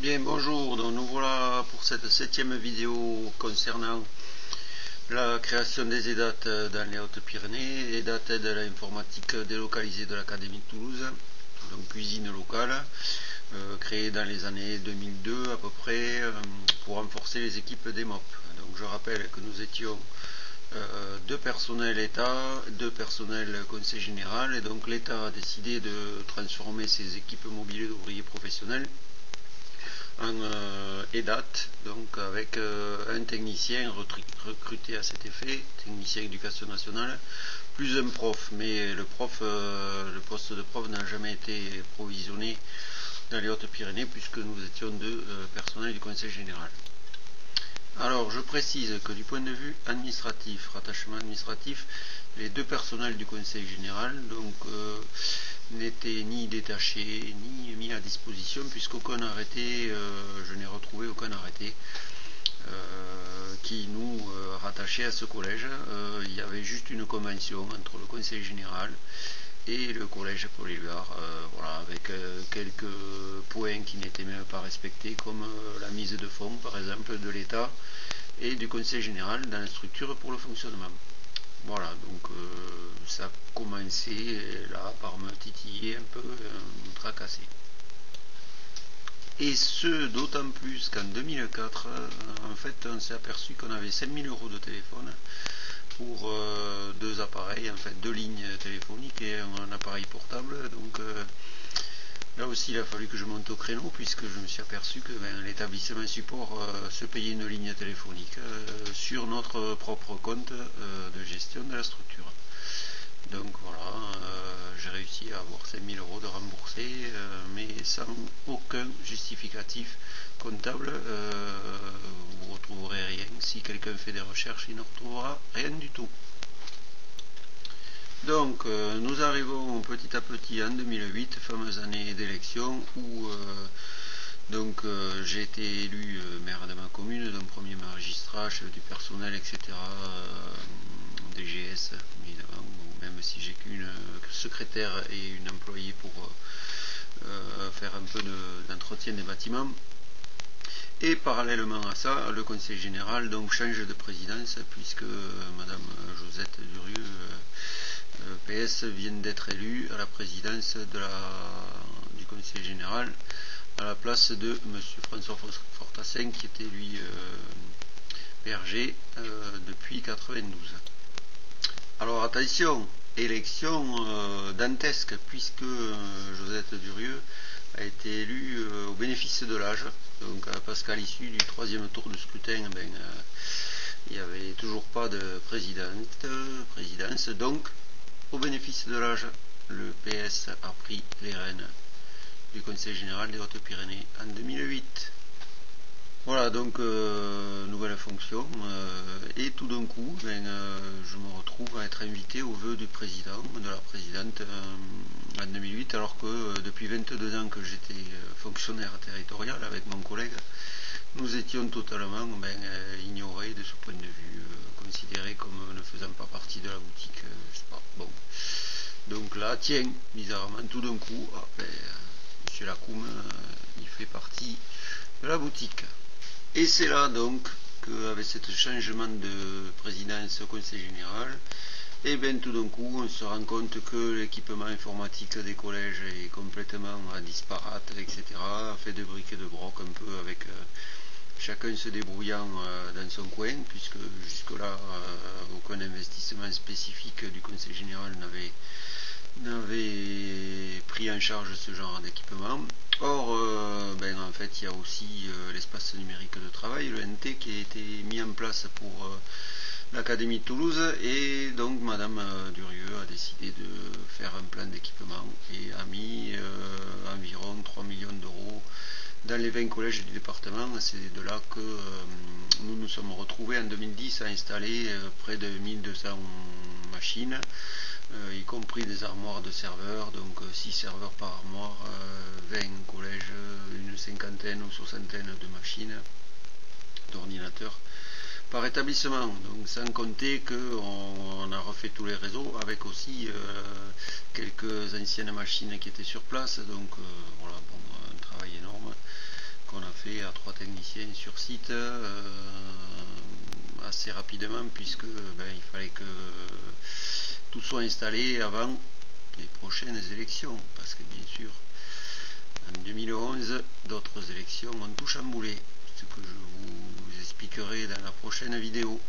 Bien, bonjour, donc nous voilà pour cette 7e vidéo concernant la création des EDAT dans les Hautes-Pyrénées. EDAT aide à l'informatique délocalisée de l'Académie de Toulouse, donc cuisine locale, créée dans les années 2002 à peu près, pour renforcer les équipes des MOP. Donc je rappelle que nous étions deux personnels État, deux personnels Conseil Général, et donc l'État a décidé de transformer ses équipes mobiles d'ouvriers professionnels en EDAT, donc avec un technicien recruté à cet effet, technicien éducation nationale, plus un prof, mais le poste de prof n'a jamais été provisionné dans les Hautes-Pyrénées puisque nous étions deux personnels du Conseil général. Alors je précise que du point de vue administratif, rattachement administratif, les deux personnels du Conseil général donc n'étaient ni détachés ni mis à disposition puisqu'aucun arrêté, je n'ai retrouvé aucun arrêté qui nous rattachait à ce collège. Il y avait juste une convention entre le Conseil général et le collège Paul Éluard, voilà, avec quelques points qui n'étaient même pas respectés, comme la mise de fonds, par exemple, de l'État et du Conseil général dans la structure pour le fonctionnement. Voilà, donc ça a commencé là par me titiller un peu, me tracasser. Et ce, d'autant plus qu'en 2004, en fait, on s'est aperçu qu'on avait 5000 € de téléphone pour deux appareils, en fait deux lignes téléphoniques et un appareil portable. Donc là aussi il a fallu que je monte au créneau puisque je me suis aperçu que l'établissement support se payait une ligne téléphonique sur notre propre compte de gestion de la structure. Donc voilà, j'ai réussi à avoir 5000 € de remboursés, mais sans aucun justificatif comptable. Vous ne retrouverez rien. Si quelqu'un fait des recherches, il ne retrouvera rien du tout. Donc nous arrivons petit à petit en 2008, fameuse année d'élection où j'ai été élu maire de ma commune, d'un premier magistrat, chef du personnel, etc. DGS, évidemment, même si j'ai qu'une secrétaire et une employée pour faire un peu d'entretien des bâtiments. Et parallèlement à ça, le Conseil général donc change de présidence puisque Madame Josette Durieux, PS, vient d'être élue à la présidence du Conseil général à la place de M. François Fortassin qui était lui PRG depuis 92. Alors attention, élection dantesque puisque Josette Durieux a été élue au bénéfice de l'âge, donc parce qu'à l'issue du troisième tour de scrutin, il n'y avait toujours pas de présidence, donc au bénéfice de l'âge, le PS a pris les rênes du Conseil général des Hautes-Pyrénées en 2008. Voilà, donc nouvelle fonction, et tout d'un coup, je me retrouve à être invité au vœu du président, de la présidente en 2008, alors que depuis 22 ans que j'étais fonctionnaire territorial avec mon collègue, nous étions totalement ignorés de ce point de vue, considérés comme ne faisant pas partie de la boutique, je sais pas, bon. Donc là, tiens, bizarrement, tout d'un coup, M. Lacoum, il fait partie de la boutique. Et c'est là donc qu'avec ce changement de présidence au Conseil général, et bien tout d'un coup on se rend compte que l'équipement informatique des collèges est complètement disparate, etc. Fait de briques et de broc un peu avec chacun se débrouillant dans son coin, puisque jusque-là aucun investissement spécifique du Conseil général n'avait pris en charge ce genre d'équipement. Or, en fait, il y a aussi l'espace numérique de travail, le NT, qui a été mis en place pour l'Académie de Toulouse, et donc Madame Durieux a décidé de faire un plan d'équipement et a mis environ 3 millions d'euros dans les 20 collèges du département. C'est de là que nous nous sommes retrouvés en 2010 à installer près de 1200 machines, y compris des armoires de serveurs, donc 6 serveurs par armoire, 20 collèges, une cinquantaine ou soixantaine de machines, d'ordinateurs par établissement, donc sans compter qu'on a refait tous les réseaux avec aussi quelques anciennes machines qui étaient sur place, donc voilà, bon, un travail énorme qu'on a technicien sur site assez rapidement, puisque il fallait que tout soit installé avant les prochaines élections, parce que bien sûr en 2011 d'autres élections ont tout chamboulé, ce que je vous expliquerai dans la prochaine vidéo.